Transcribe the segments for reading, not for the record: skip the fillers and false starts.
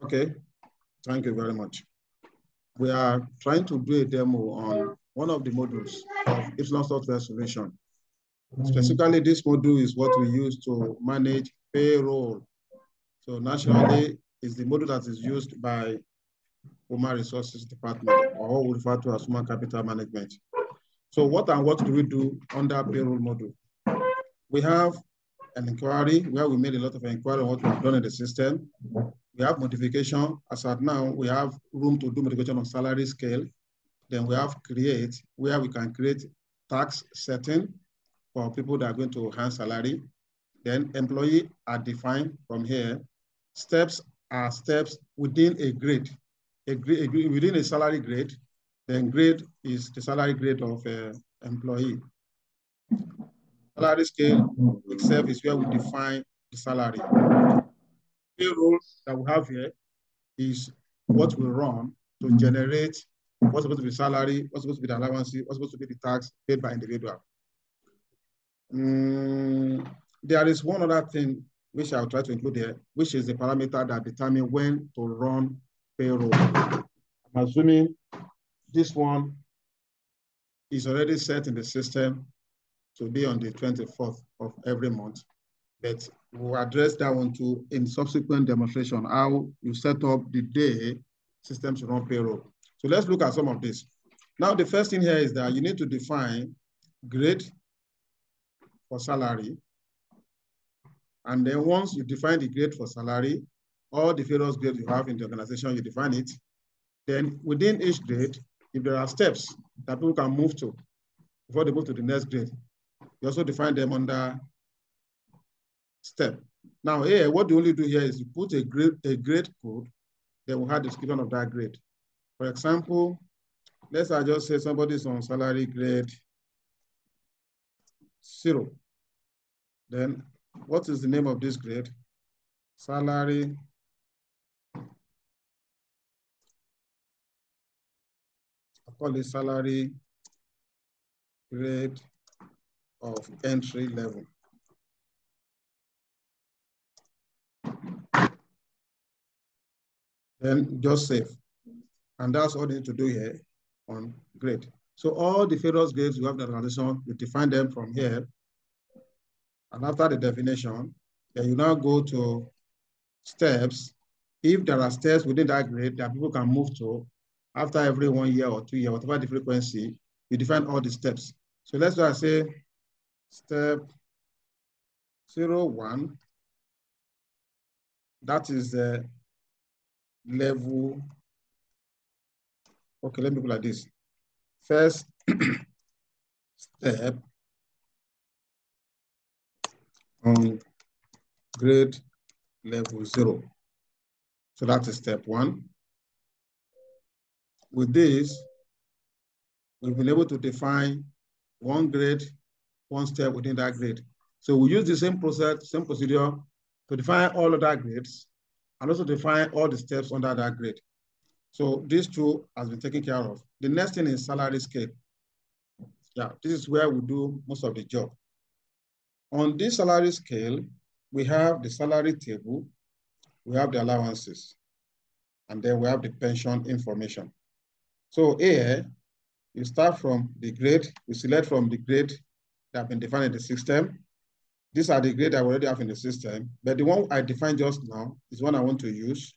Okay, thank you very much. We are trying to do a demo on one of the modules of Epsilon software solution. Specifically, this module is what we use to manage payroll. So naturally, it's the module that is used by Human Resources Department, or what we refer to as Human Capital Management. So what do we do under payroll module? We have an inquiry where we made a lot of inquiry on what we have done in the system. We have modification. As at now, we have room to do modification on salary scale. Then we have create, where we can create tax setting for people that are going to earn salary. Then employee are defined from here. Steps are steps within a grade. Within a salary grade, then grade is the salary grade of employee. Salary scale itself is where we define the salary. Payroll that we have here is what we run to generate what's supposed to be salary, what's supposed to be the allowances, what's supposed to be the tax paid by individual. There is one other thing which I'll try to include here, which is the parameter that determines when to run payroll. I'm assuming this one is already set in the system to be on the 24th of every month, but we'll address that one too in subsequent demonstration, how you set up the day systems to run payroll. So let's look at some of this. Now, the first thing here is that you need to define grade for salary. And then once you define the grade for salary, all the various grades you have in the organization, you define it. Then within each grade, if there are steps that people can move to before they move to the next grade, you also define them under step. Now here, what you only do here is you put a grade code, then we'll have the description of that grade. For example, let's just say somebody's on salary grade 0. Then what is the name of this grade? Salary I call it salary grade of entry level. Then just save. And that's all you need to do here on grade. So all the various grades you have in the organization, you define them from here. And after the definition, then you now go to steps. If there are steps within that grade that people can move to, after every 1 year or 2 years, whatever the frequency, you define all the steps. So let's just say step 01, that is the level. Okay, let me go like this. First step on grade level 0. So that is step 1. With this, we've been able to define one grade, one step within that grade. So we use the same process, same procedure to define all of that grades and also define all the steps under that grade. So these two has been taken care of. The next thing is salary scale. Yeah, this is where we do most of the job. On this salary scale, we have the salary table, we have the allowances, and then we have the pension information. So here, you start from the grade, you select from the grade that have been defined in the system. These are the grades I already have in the system, but the one I defined just now is one I want to use.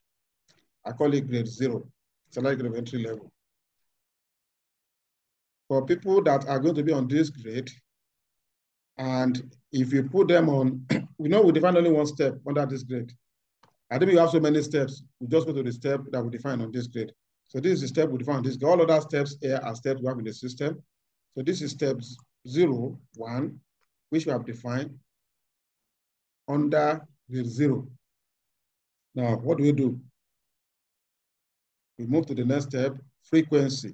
I call it grade 0, salary grade of entry level. For people that are going to be on this grade, and if you put them on, we define only one step under this grade. I think we have so many steps. We just go to the step that we define on this grade. So this is the step we define on this grade. All other steps here are steps we have in the system. So this is steps 0, 1, which we have defined under grade 0. Now, what do? We move to the next step, frequency.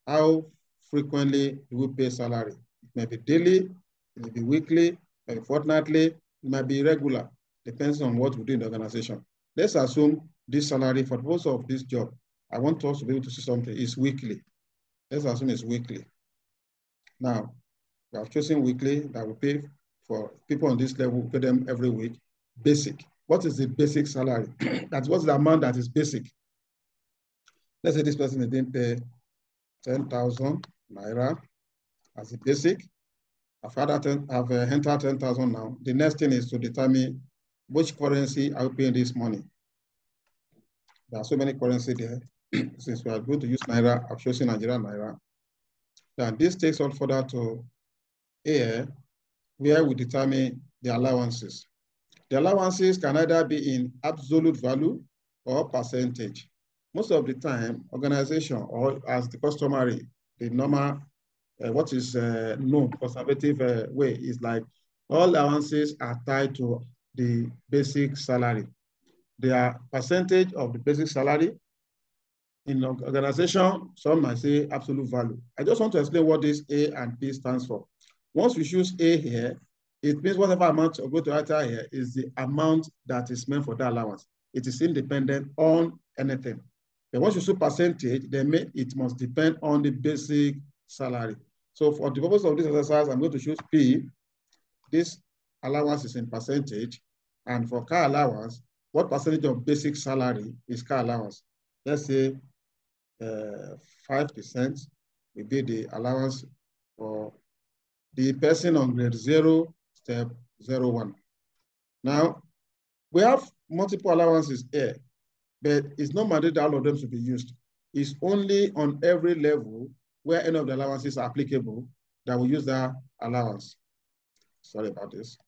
How frequently do we pay salary? It may be daily, it may be weekly, it may be fortnightly, it might be irregular, depends on what we do in the organization. Let's assume this salary for most of this job, I want us to be able to see something, is weekly. Let's assume it's weekly. Now, we have chosen weekly that we pay for people on this level, we pay them every week, basic. what is the basic salary? That's what's the amount that is basic. Let's say this person didn't pay 10,000 naira as a basic. I've entered 10,000 now. The next thing is to determine which currency are we paying this money. There are so many currencies there. Since we are going to use naira, I've chosen Nigerian naira. Then this takes us further to A, where we determine the allowances. The allowances can either be in absolute value or percentage. Most of the time, organization or as the customary, the normal, what is known conservative way is like all allowances are tied to the basic salary. They are percentage of the basic salary. In organization, some might say absolute value. I just want to explain what this A and P stands for. Once we choose A here, it means whatever amount of go to enter here is the amount that is meant for that allowance. It is independent on anything. But once you choose percentage, then it must depend on the basic salary. So for the purpose of this exercise, I'm going to choose P. This allowance is in percentage. And for car allowance, what percentage of basic salary is car allowance? Let's say 5% will be the allowance for the person on grade 0, step 01. Now, we have multiple allowances here, but it's not mandatory that all of them should be used. It's only on every level where any of the allowances are applicable that we use that allowance. Sorry about this.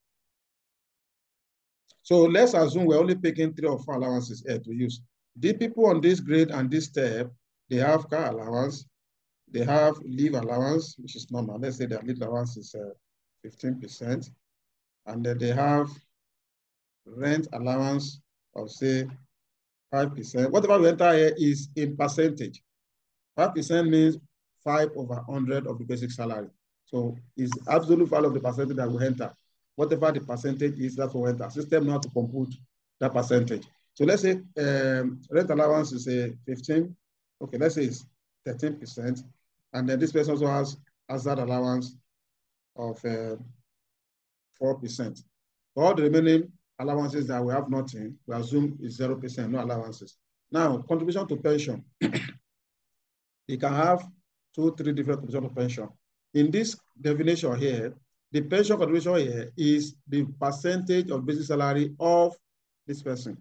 So let's assume we're only picking 3 or 4 allowances here to use. The people on this grade and this step, they have car allowance, they have leave allowance, which is normal. Let's say their leave allowance is 15%. And then they have rent allowance of say 5%. Whatever we enter here is in percentage. 5% means 5/100 of the basic salary. So it's absolute value of the percentage that we enter. Whatever the percentage is, that's what we enter. System now to compute that percentage. So let's say rent allowance is a 15. Okay, let's say it's 13%. And then this person also has hazard allowance of 4%. For all the remaining allowances that we have nothing, we assume is 0%, no allowances. Now, contribution to pension. You can have 2, 3 different contributions to pension. In this definition here, the pension contribution here is the percentage of basic salary of this person.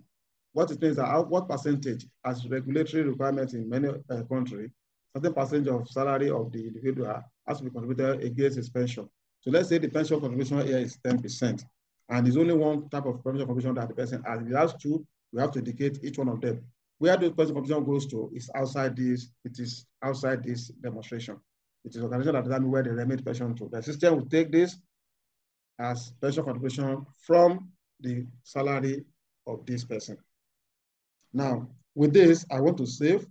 What it means that what percentage, as regulatory requirements in many countries, certain percentage of salary of the individual has to be contributed against his pension. So let's say the pension contribution here is 10%, and there's only one type of pension contribution that the person has. If he has 2, we have to indicate each one of them. Where the pension contribution goes to is outside this. It is outside this demonstration. It is organization that determines where they remit pension to. The system will take this as pension contribution from the salary of this person. Now, with this, I want to save,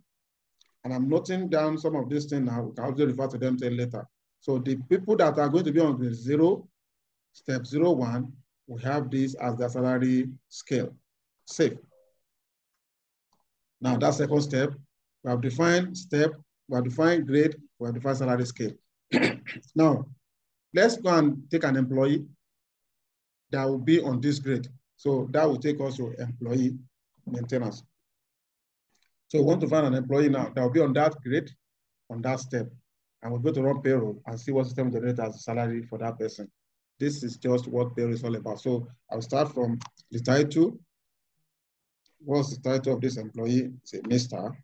and I'm noting down some of these things now. We can also refer to them later. So the people that are going to be on grade 0, step 01, we have this as the salary scale. Save. Now, that second step, we have defined step, we have defined grade, we have defined salary scale. Now, let's go and take an employee that will be on this grade. So that will take us to employee maintenance. So we want to find an employee now that will be on that grade, on that step. And we're going to run payroll and see what system generates as a salary for that person. This is just what payroll is all about. So I'll start from the title. What's the title of this employee? Say Mr.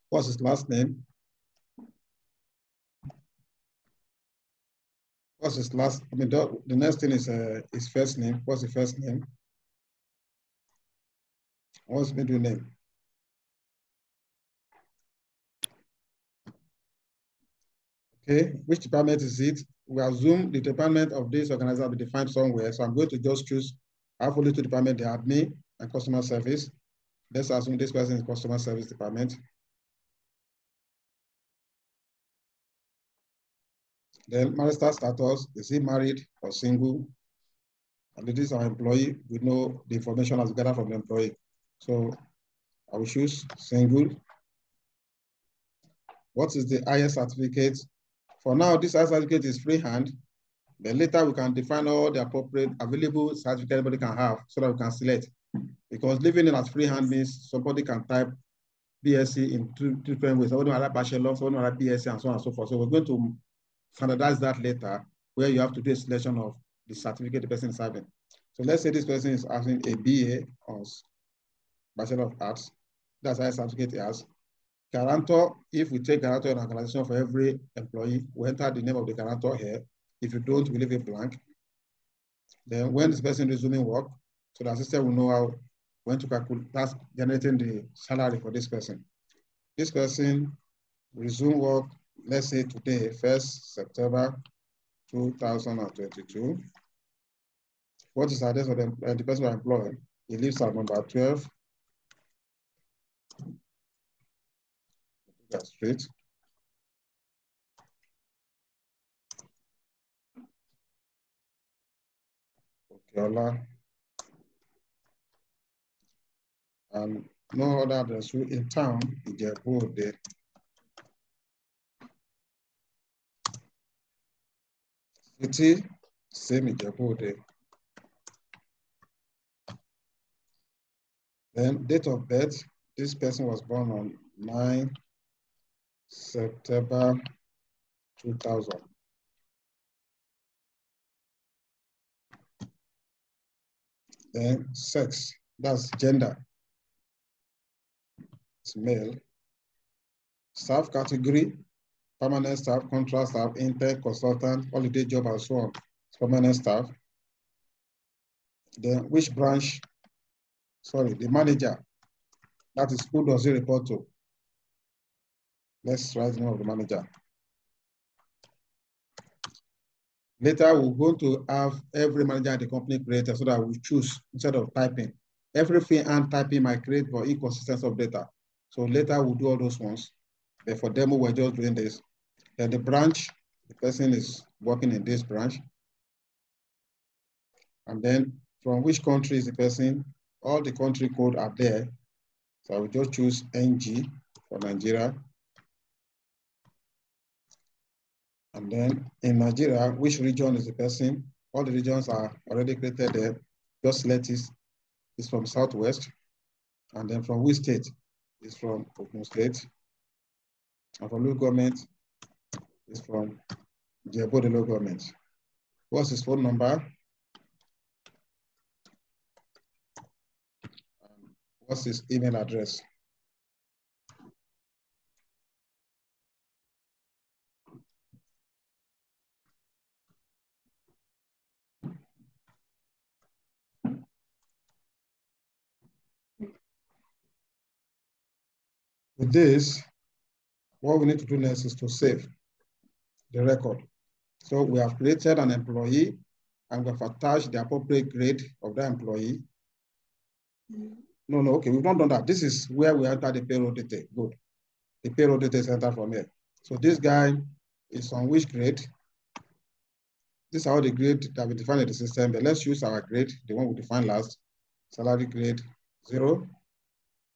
What's his last name? What's his last? I mean, the next thing is his first name. What's the first name? What's middle name? Okay, which department is it? We assume the department of this organization will be defined somewhere. So I'm going to just choose, I have only 2 departments, the admin and customer service. Let's assume this person is customer service department. Then marital status, is he married or single? And this is our employee. We know the information as gathered from the employee. So I will choose single. What is the IS certificate? For now, this IS certificate is freehand. Then later we can define all the appropriate available certificate anybody can have so that we can select. Because leaving it as freehand means somebody can type BSc in two different ways. Someone will have bachelor, someone will have BSc, and so on and so forth. So we're going to standardize that later, where you have to do a selection of the certificate the person is having. So let's say this person is having a BA or Bachelor of Arts. That's how certificate he has. Guarantor, if we take guarantor in an organization for every employee, we enter the name of the guarantor here. If you don't, we leave it blank. Then when this person is resuming work, so the system will know how when to calculate, that's generating the salary for this person. This person resume work, let's say today, 1st September 2022. What is the address of the person who employed? He lives at number 12. That's Street. Okiola. And no other address in town, Ijebu-Ode. City, same Ijebu-Ode. Then date of birth, this person was born on 9 September 2000. Then sex, that's gender. It's male. Staff category, permanent staff, contract staff, intern, consultant, holiday job, and so on. It's permanent staff. Then which branch? Sorry, the manager. That is who does he report to? Let's write the name of the manager. Later, we're going to have every manager in the company created so that we choose instead of typing. Every freehand typing might create for inconsistency of data. So later we'll do all those ones. But for demo, we're just doing this. Then the branch, the person is working in this branch. And then from which country is the person? All the country code are there. So I will just choose NG for Nigeria. And then in Nigeria, which region is the person? All the regions are already created there. Just select it. It's from Southwest. And then from which state? It's from Ogun State. And from local government, it's from Ijebu-Ode local government. What's his phone number? And what's his email address? With this, what we need to do next is to save the record. So we have created an employee and we have attached the appropriate grade of that employee. No, okay, we've not done that. This is where we enter the payroll data. Good. The payroll data is entered from here. So this guy is on which grade? This is how the grade that we define in the system, but let's use our grade, the one we defined last, salary grade 0.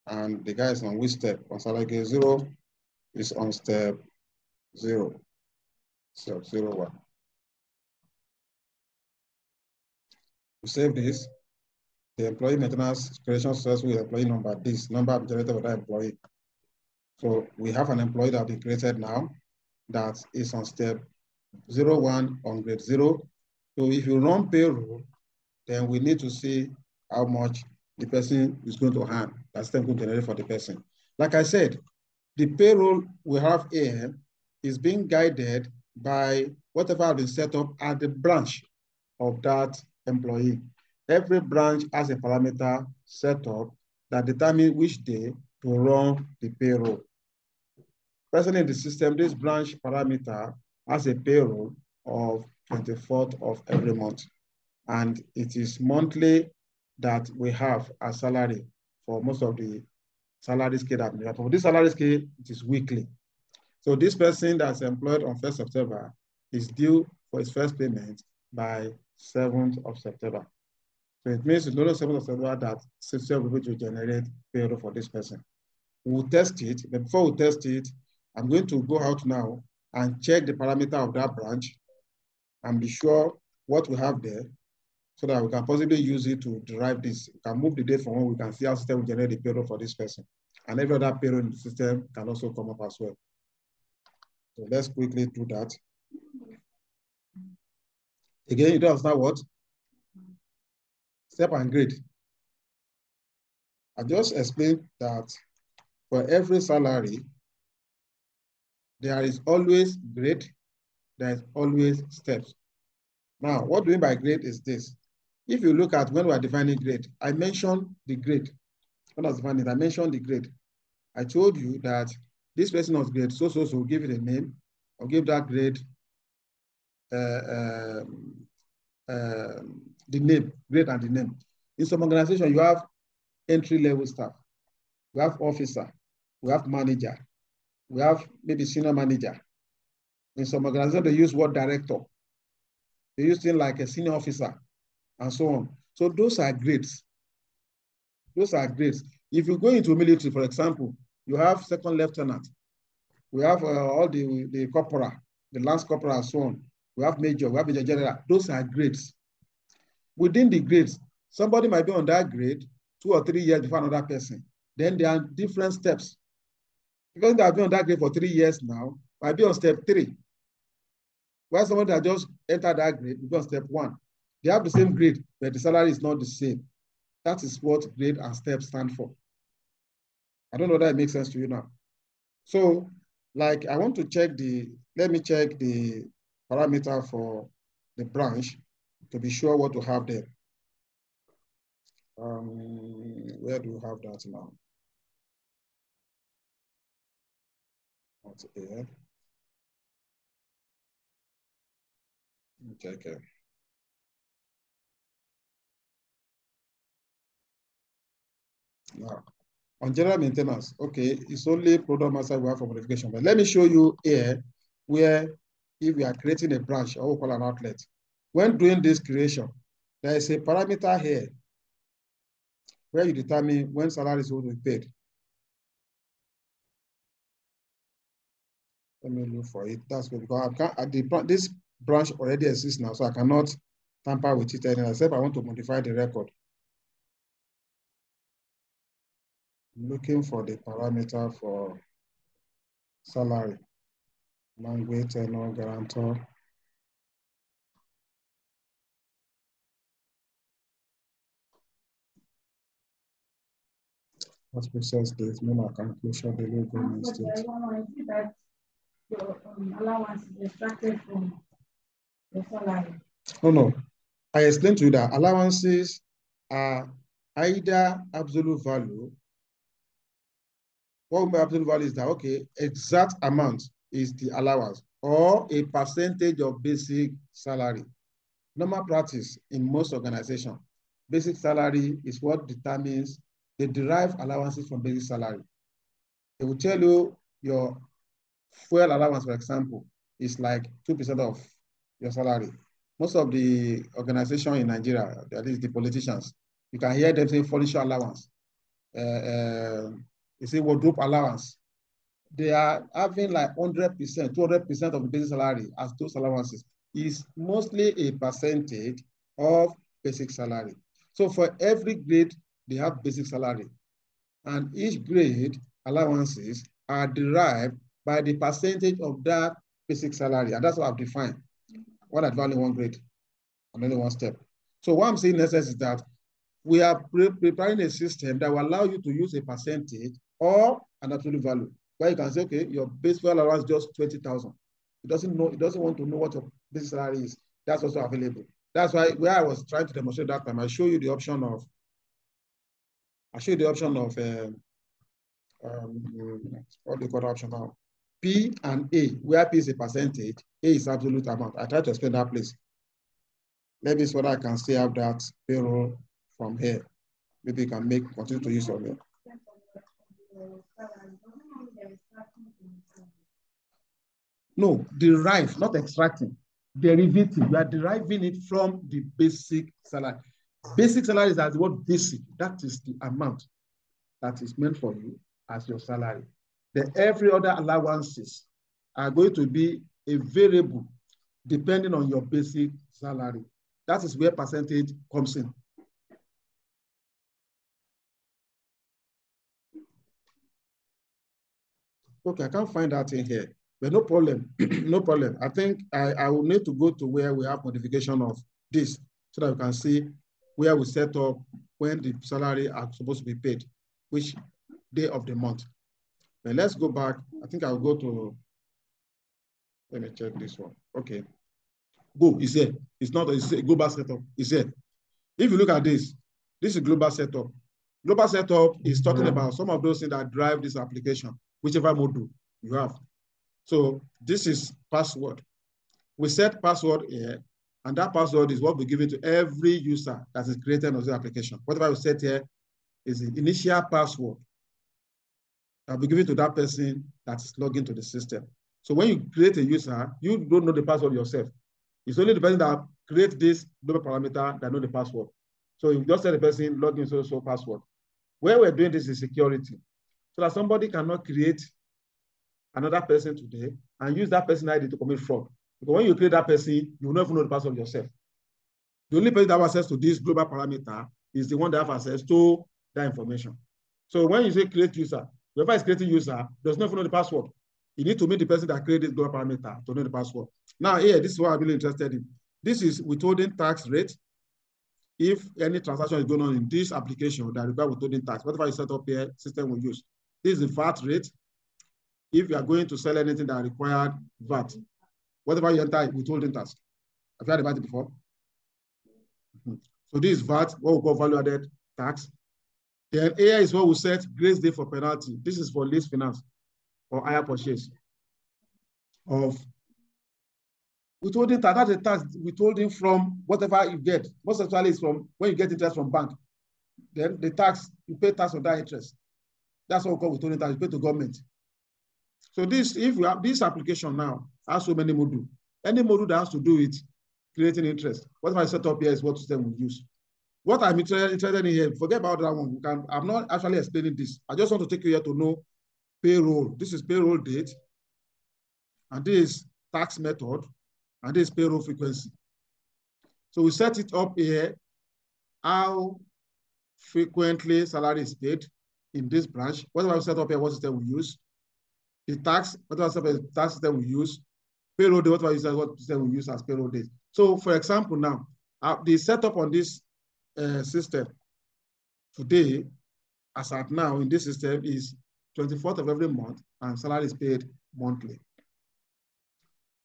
And the guy is on which step? On salary grade 0 is on step 0. Step 01. We save this. The employee maintenance creation successful with employee number, this number generated by that employee. So we have an employee that we created now that is on step 01 on grade 0. So if you run payroll, then we need to see how much the person is going to earn. That's going to generate for the person. Like I said, the payroll we have here is being guided by whatever has been set up at the branch of that employee. Every branch has a parameter set up that determines which day to run the payroll. Presently in the system, this branch parameter has a payroll of 24th of every month. And it is monthly that we have a salary for most of the salary scale that we have. For this salary scale, it is weekly. So this person that's employed on 1st September is due for his first payment by 7th of September. So it means it's not 7th of September that system will be able to generate payroll for this person. We'll test it, but before we test it, I'm going to go out now and check the parameter of that branch and be sure what we have there so that we can possibly use it to derive this. We can move the date from when we can see how system will generate the payroll for this person. And every other payroll in the system can also come up as well. So let's quickly do that. Again, it does now what? Step and grade. I just explained that for every salary, there is always grade, there is always steps. Now, what do we mean by grade is this. If you look at when we are defining grade, I mentioned the grade. When I was defining it, I mentioned the grade. I told you that this person was grade, so give it a name, or give that grade the name, grade and the name. In some organization, you have entry-level staff, we have officer, we have manager, we have maybe senior manager. In some organizations, they use word director. They use things like a senior officer and so on. So those are grades. Those are grades. If you go into military, for example, you have second lieutenant. We have all the corporal, the lance corporal and so on. We have major, we have major general. Those are grades. Within the grades, somebody might be on that grade 2 or 3 years before another person. Then there are different steps. Because they have been on that grade for 3 years now, might be on step 3. While somebody that just entered that grade will be on step 1. They have the same grade, but the salary is not the same. That is what grade and step stand for. I don't know that it makes sense to you now. So, like, I want to check let me check the parameter for the branch to be sure what to have there. Where do you have that now? Not here. Okay. Now, on general maintenance, okay, it's only product master we have for modification. But let me show you here where if we are creating a branch or we call an outlet, when doing this creation, there is a parameter here where you determine when salary is going to be paid. Let me look for it. That's good because this branch already exists now, so I cannot tamper with it anymore, except I want to modify the record. I'm looking for the parameter for salary, language, tenor, guarantor. What process date, main account closure, daily government state. Your allowance is extracted from the salary. No. I explained to you that allowances are either absolute value. What my absolute value is that, okay, exact amount is the allowance or a percentage of basic salary. Normal practice in most organizations, basic salary is what determines they derive allowances from basic salary. They will tell you your fuel allowance, for example, is like 2% of your salary. Most of the organizations in Nigeria, at least the politicians, you can hear them say furniture allowance. They say wardrobe allowance. They are having like 100%, 200% of the basic salary as those allowances. Is mostly a percentage of basic salary. So for every grade, they have basic salary. And each grade allowances are derived by the percentage of that basic salary. And that's what I've defined. What I've only one grade and only one step. So what I'm saying in essence is that we are preparing a system that will allow you to use a percentage or an absolute value. Where you can say, okay, your base fuel allowance is just 20,000. It doesn't want to know what your basic salary is. That's also available. That's why where I was trying to demonstrate that time, I show you the option of what do you call the option now? P and A, where P is a percentage, A is absolute amount. I try to explain that place. Maybe it's whether I can still have that payroll from here. Maybe you can continue to use from here. No, derive, not extracting. Derivative, you are deriving it from the basic salary. Basic salary is as the word basic. That is the amount that is meant for you as your salary. Then every other allowances are going to be a variable depending on your basic salary. That is where percentage comes in. Okay, I can't find that in here, but no problem, no problem. I think I will need to go to where we have modification of this so that we can see where we set up when the salary are supposed to be paid, which day of the month. But let's go back. I think I'll go to, let me check this one. Okay, go, it's here. It's not, it's a global setup, it's here. If you look at this, this is global setup. Global setup is talking about some of those things that drive this application, whichever module you have. So this is password. We set password here, and that password is what we give it to every user that is created on the application. Whatever we set here is the initial password that we give it to that person that is logged into the system. So when you create a user, you don't know the password yourself. It's only the person that creates this global parameter that know the password. So you just tell the person log in so password. Where we're doing this is security, so that somebody cannot create another person today and use that person ID to commit fraud. Because when you create that person, you will never know the password yourself. The only person that has access to this global parameter is the one that has access to that information. So when you say create user, whoever is creating user does not know the password. You need to meet the person that created this global parameter to know the password. Now here, this is what I'm really interested in. This is withholding tax rate. If any transaction is going on in this application that requires withholding tax, whatever you set up here, system will use. This is the VAT rate. If you are going to sell anything that required VAT, whatever you enter withholding tax. Have you heard about it before? So this is VAT, what we call value added tax. Then here is what we set grace day for penalty. This is for lease finance or hire purchase of withholding tax. That's a tax withholding from whatever you get. Most actually is from when you get interest from bank. Then the tax, you pay tax on that interest. That's what we call withholding tax, you pay to government. So this, if you have this application now, has so many modules. Any module that has to do with creating interest, what I set up here is what system we use. What I'm interested in here, forget about that one. I'm not actually explaining this. I just want to take you here to know payroll. This is payroll date, and this is tax method, and this is payroll frequency. So we set it up here, how frequently salary is paid in this branch. Whatever we set up here, what system we use. The tax, whatever tax system we use. Payroll day, what system we use as payroll days. So for example now, the setup on this system today, as at now in this system, is 24th of every month, and salary is paid monthly.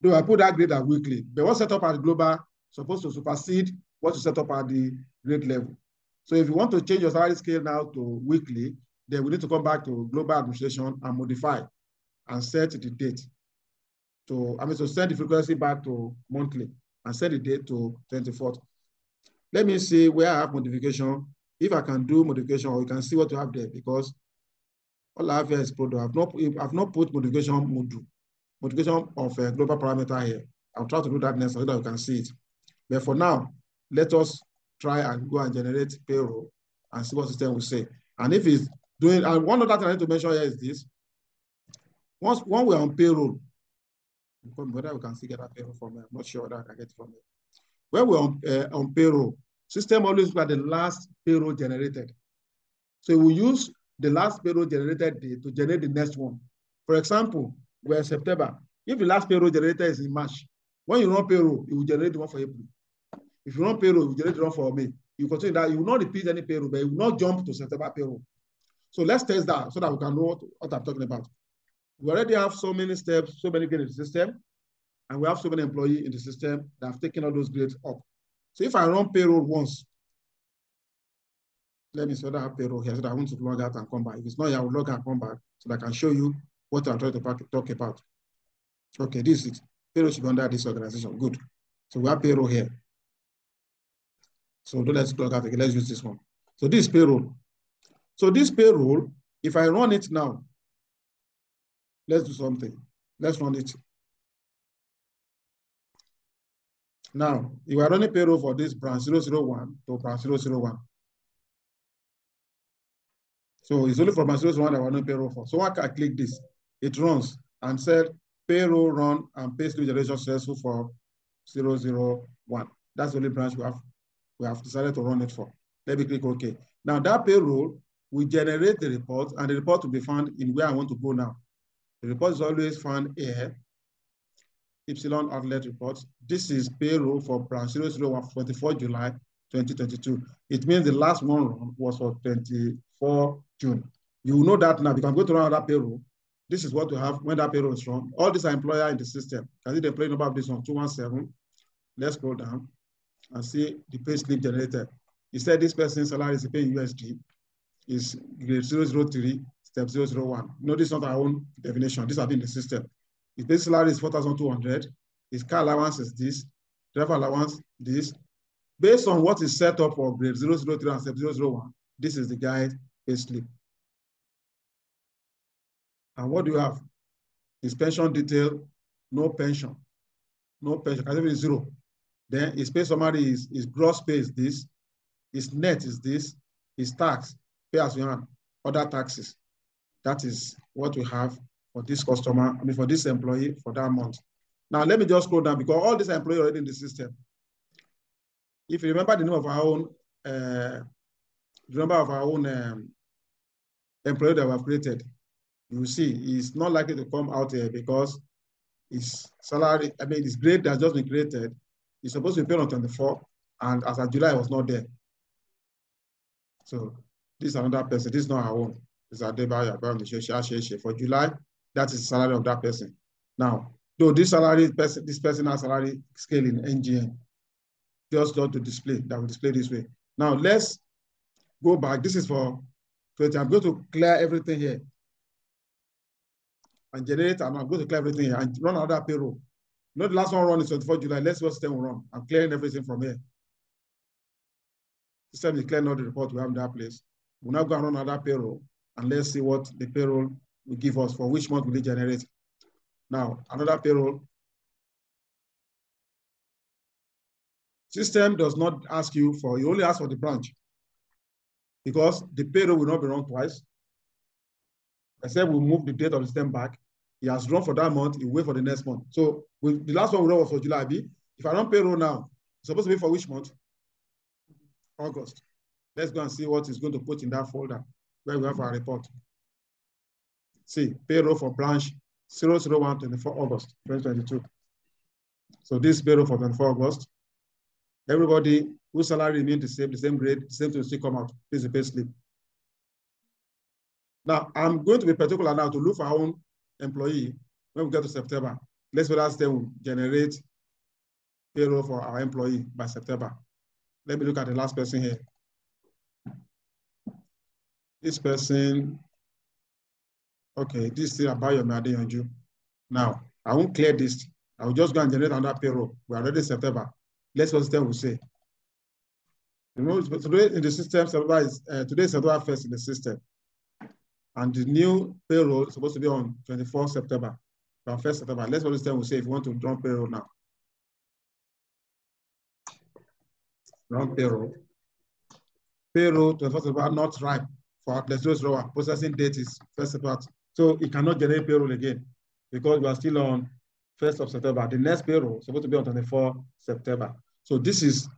Though I put that grade at weekly, but what's set up at global supposed to supersede what you set up at the grade level. So if you want to change your salary scale now to weekly, then we need to come back to global administration and modify and set the date to, so set the frequency back to monthly and set the date to 24th. Let me see where I have modification. If I can do modification, or you can see what you have there, because all I have here is product. I've not put modification module, modification of a global parameter here. I'll try to do that next so that you can see it. But for now, let us try and go and generate payroll and see what system will say. And if it's doing, and one other thing I need to mention here is this. When we're on payroll, whether we can still get that payroll from here, I'm not sure that I can get it from here. When we're on payroll, system always look at the last payroll generated. So we use the last payroll generated day to generate the next one. For example, we're in September. If the last payroll generated is in March, when you run payroll, it will generate the one for April. If you run payroll, it will generate the one for May. You continue that, you will not repeat any payroll, but you will not jump to September payroll. So let's test that so that we can know what I'm talking about. We already have so many steps, so many grades in the system, and we have so many employees in the system that have taken all those grades up. So if I run payroll once, let me see whether I have payroll here so that I want to log out and come back. If it's not here, I will log out and come back so that I can show you what I'm trying to talk about. Okay, this is payroll should be under this organization. Good. So we have payroll here. So let's log out again. Let's use this one. So this is payroll. So this payroll, if I run it now, let's do something. Let's run it. Now, you are running payroll for this branch 001 to branch 001. So it's only for branch 001 that we're running payroll for. So I can click this. It runs and said payroll run and pay slip generation successful for 001. That's the only branch we have decided to run it for. Let me click OK. Now that payroll will generate the report, and the report will be found in where I want to go now. The report is always found here, Epsilon outlet report. This is payroll for branch 001, 24 July 2022. It means the last one was for 24 June. You will know that now because I'm going to run another payroll. This is what we have when that payroll is run. All these are employer in the system. Can see the employee number of this one, 217. Let's scroll down and see the pay slip generated. He said this person's salary is paid in USD, is grade 003, step 001. No, this is not our own definition. This has been the system. His base salary is 4,200. His car allowance is this. Driver allowance, this. Based on what is set up for grade 003 and step 001, this is the guy's pay slip. And what do you have? His pension detail, no pension. No pension, category is 0. Then his pay summary is his gross pay is this. His net is this. His tax, pay as you earn, other taxes. That is what we have for this customer, I mean for this employee for that month. Now let me just scroll down because all these employees already in the system. If you remember the name of our own, employee that we have created, you will see he's not likely to come out here because his salary, I mean his grade that has just been created, is supposed to be paid on 24, and as of July, was not there. So this is another person. This is not our own. This is Adebayo for July. That is the salary of that person. Now, though this salary, this person has salary scale in NGN, just not to display, that will display this way. Now let's go back. This is for 20. I'm going to clear everything here and generate, and I'm going to clear everything here and run another payroll. You know, the last one run is 24 July. Let's see what system will run. I'm clearing everything from here. System is clearing all the report we have in that place. We'll now go and run another payroll, and let's see what the payroll will give us for which month will it generate. Now, another payroll. System does not ask you for, you only ask for the branch because the payroll will not be run twice. I said we'll move the date of the system back. He has run for that month, he wait for the next month. So the last one we run was for July. If I run payroll now, it's supposed to be for which month? August. Let's go and see what is going to put in that folder where we have our report. See, payroll for branch 001, 24 August 2022. So this payroll for 24 August. Everybody whose salary remains the same grade, the same thing will still come out. This is the pay slip. Now, I'm going to be particular now to look for our own employee when we get to September. Let's whether they will generate payroll for our employee by September. Let me look at the last person here. This person, okay, this is still about your Adeyanju. Now, I won't clear this. I will just go and generate another payroll. We are already September. Let's what the system will say. You know, today in the system, September is today is September 1st in the system. And the new payroll is supposed to be on 24 September, on 1st September. Let's what the system will say if you want to run payroll now. Run payroll. Payroll 24 September not ripe for outlet 001. Processing date is 1st September. So it cannot generate payroll again because we are still on 1st of September. The next payroll is supposed to be on 24 September. So this is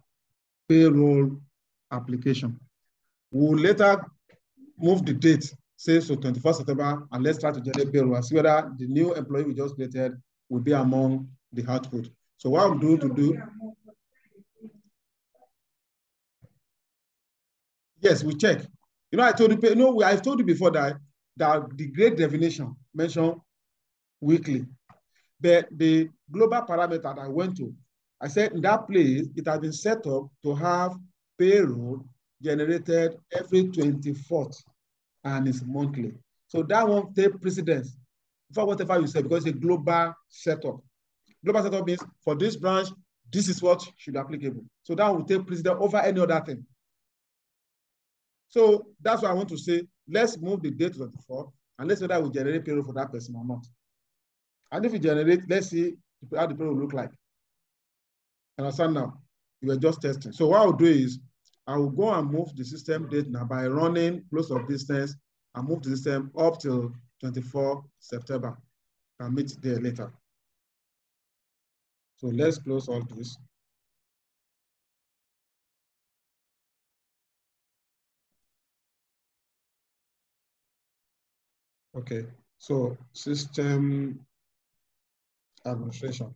payroll application. We'll later move the date, say so 24 September, and let's try to generate payroll and see whether the new employee we just created will be among the output. So what I'm doing to do, yes, we check. You know, I told you, I've told you before that the grade definition mentioned weekly. But the global parameter that I went to, I said in that place, it has been set up to have payroll generated every 24th and it's monthly. So that won't take precedence for whatever you say because it's a global setup. Global setup means for this branch, this is what should be applicable. So that will take precedence over any other thing. So that's why I want to say, let's move the date to 24 and let's see whether we generate payroll for that person or not. And if we generate, let's see how the payroll will look like. Understand now? We were just testing. So what I'll do is I will go and move the system date now by running close of distance and move the system up till 24 September. I'll meet there later. So let's close all this. Okay, so system administration,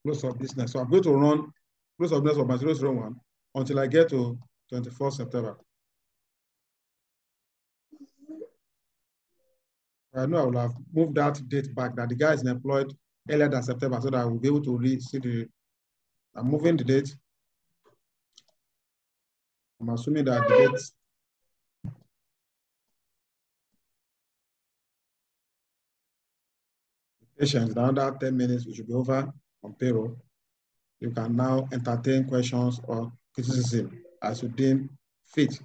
close of business. So I'm going to run close of business of my 001 until I get to 24th September. I know I will have moved that date back, that the guy is employed earlier than September, so that I will be able to see the, I'm moving the date. I'm assuming that the date, patience, in another 10 minutes, we should be over on payroll. You can now entertain questions or criticism as you deem fit.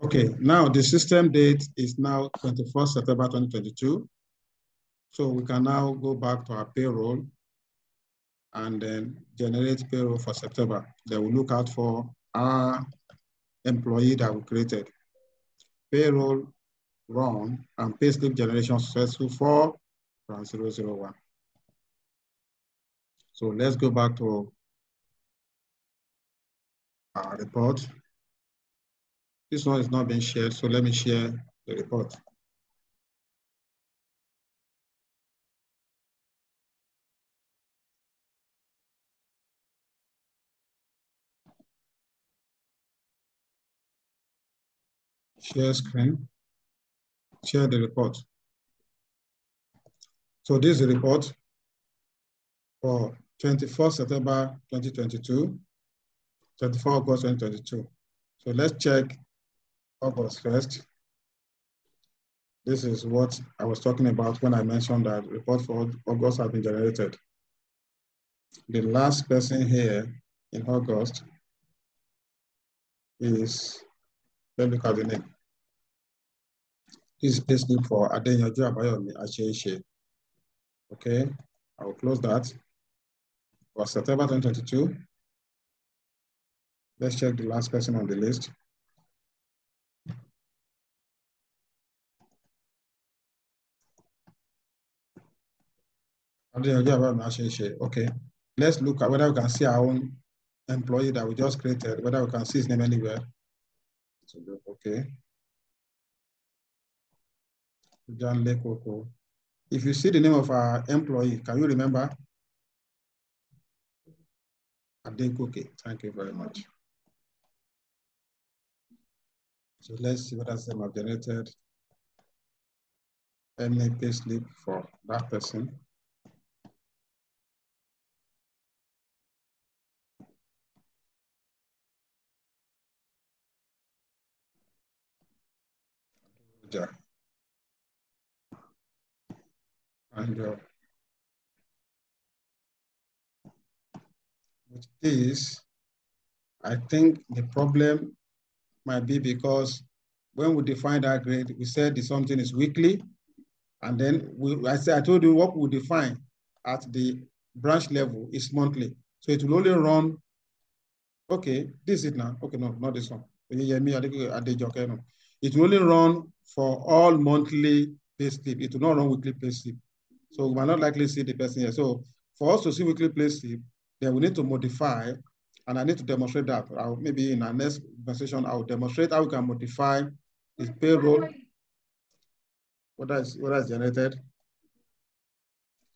Okay, now the system date is now 21st September 2022. So we can now go back to our payroll and then generate payroll for September. Then we'll look out for our employee that we created. Payroll run and payslip generation successful for round 001. So let's go back to our report. This one is not being shared, so let me share the report. Share screen, share the report. So this is the report for 24th September 2022, 24 August 2022. So let's check August first. This is what I was talking about when I mentioned that report for August has been generated. The last person here in August is, let me look at the name. This is payslip for Adenyoju Abayomi Asheishe. Okay, I will close that. For September 2022, let's check the last person on the list. Adenyoju Abayomi Asheishe. Okay, let's look at whether we can see our own employee that we just created, whether we can see his name anywhere. So, okay. John Lekoko. If you see the name of our employee, can you remember? Adekoke. Thank you very much. So let's see whether some have generated any payslip for that person. Yeah. And with this, I think the problem might be because when we define that grade, we said something is weekly, and then I told you what we define at the branch level is monthly. So it will only run. Okay, this is it now. Okay, no, not this one. It will only run for all monthly payslip. It will not run weekly payslip. So we might not likely see the person here. So for us to see weekly payslip, then we need to modify, and I need to demonstrate that. Maybe in our next conversation, I will demonstrate how we can modify this payroll. What is generated? Do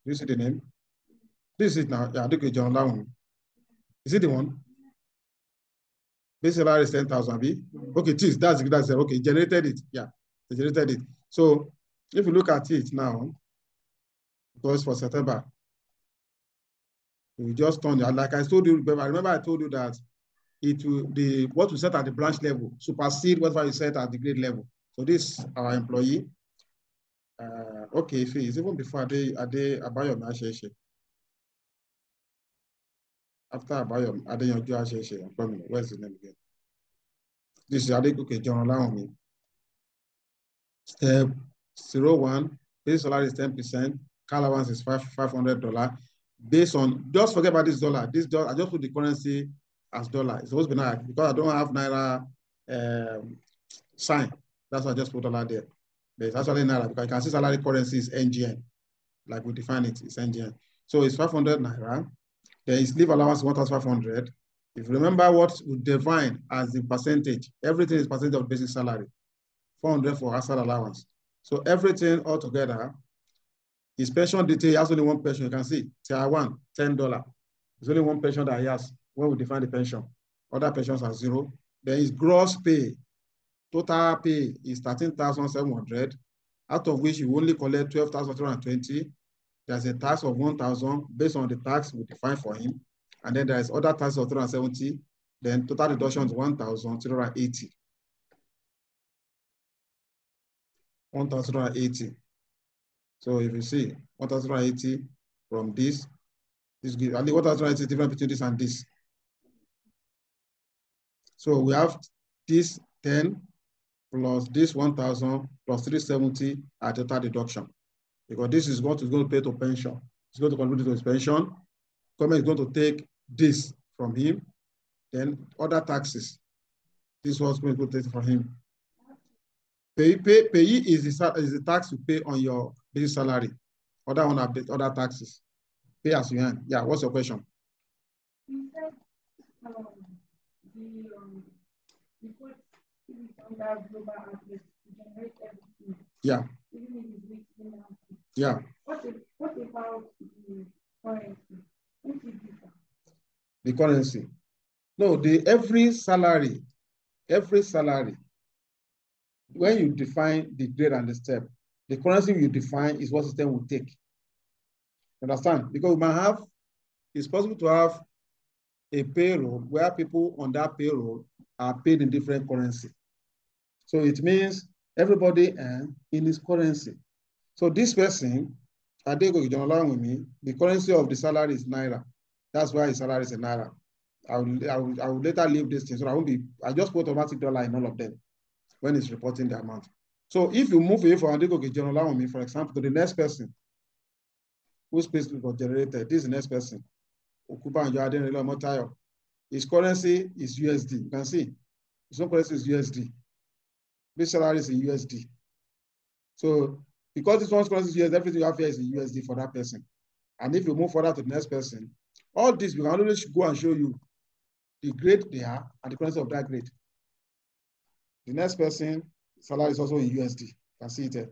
you see the name? This is it now. Yeah, I think it's John Lown. Is it the one? Base salary is 10,000. Okay, that's it. Okay, generated it. Yeah, it generated it. So if you look at it now, because for September, we just turn it. Like I told you, I remember I told you that it will what we set at the branch level supersede whatever you set at the grade level. So this our employee. Okay, so it's even before they Abayo Nasheshe. After Abayo, Adeyanju Asheshe, I'm coming. Where's the name again? This is Adekoke John Laomi. Step 01, base salary is 10%, car allowance is $500. Based on, just forget about this dollar. I just put the currency as dollar. It's supposed to be Naira because I don't have Naira sign. That's why I just put dollar there. But it's actually Naira because you can see salary currency is NGN. Like we define it, it's NGN. So it's 500 Naira. There is leave allowance 1,500. If you remember what we define as the percentage, everything is percentage of basic salary. 400 for asset allowance. So everything altogether, his pension detail has only one pension. You can see, tier 1, $10. There's only one pension that he has when we define the pension. Other pensions are zero. Then his gross pay, total pay is 13,700, out of which you only collect 12,320. There's a tax of 1,000 based on the tax we define for him. And then there's other tax of 370. Then total deduction is 1,380. 1,080. So if you see 1,080 from this gives only 1,080 difference between this and this. So we have this 10 plus this 1,000 plus 370 at total deduction. Because this is what is going to pay to pension. It's going to contribute to his pension. Government is going to take this from him. Then other taxes. This is what's going to take from him. Payee is the tax you pay on your basic salary. Other one are other taxes. Pay as you earn. Yeah, what's your question? You said the court is under global outlet to generate everything. Yeah. Even if it's written out. Yeah. What about the currency? What is different? The currency. No, every salary, when you define the grade and the step, the currency you define is what system will take. Understand? Because we might have, it's possible to have a payroll where people on that payroll are paid in different currency. So it means everybody in his currency. So this person, Adego John with me, the currency of the salary is Naira. That's why his salary is a Naira. I will later leave this thing. So I just put automatic dollar in all of them when it's reporting the amount. So if you move away from Adego John with me, for example, to the next person whose payslip got generated, this is the next person. Okuba and Jordan Motayo. His currency is USD. You can see his own currency is USD. This salary is in USD. So because this one's currency is USD, everything you have here is in USD for that person. And if you move further to the next person, all this we can only go and show you the grade they are and the currency of that grade. The next person, salary is also in USD. You can see it there.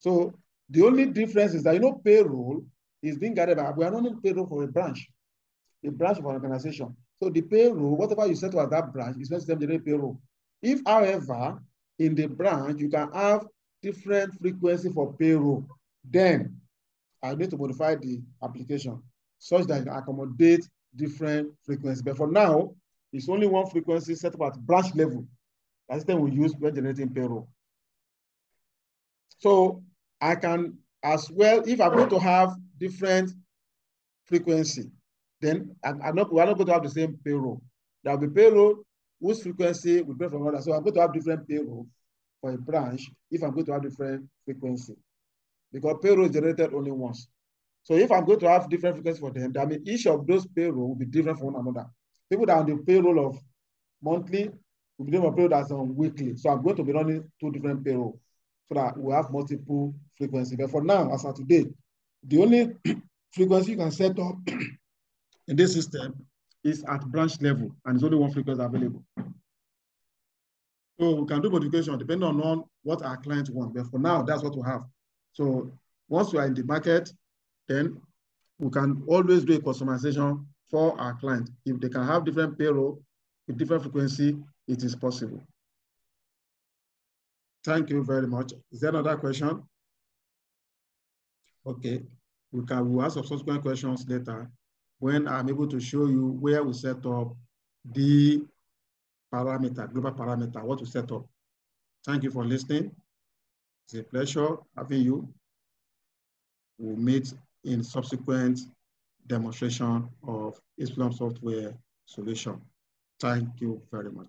So the only difference is that payroll is being gathered by, we are not in payroll for a branch of an organization. So the payroll, whatever you set as that branch, is when system generate payroll. If, however, in the branch, you can have different frequency for payroll, then I need to modify the application such that it can accommodate different frequencies. But for now, it's only one frequency set up at branch level. That system we use when generating payroll. So I can as well, if I'm going to have different frequency, then we're not going to have the same payroll. There will be payroll whose frequency will be from others. So I'm going to have different payroll for a branch if I'm going to have different frequency. Because payroll is generated only once. So if I'm going to have different frequency for them, that means each of those payroll will be different from one another. People that are on the payroll of monthly will be doing a payroll that's on weekly. So I'm going to be running 2 different payroll so that we have multiple frequency. But for now, as of today, the only frequency you can set up in this system is at branch level, and there's only one frequency available. So we can do modification depending on what our clients want. But for now, that's what we have. So once we are in the market, then we can always do a customization for our client. If they can have different payroll, with different frequency, it is possible. Thank you very much. Is there another question? Okay, we'll ask some subsequent questions later when I'm able to show you where we set up the parameter, global parameter, what to set up. Thank you for listening. It's a pleasure having you. We'll meet in subsequent demonstration of Epsilon software solution. Thank you very much.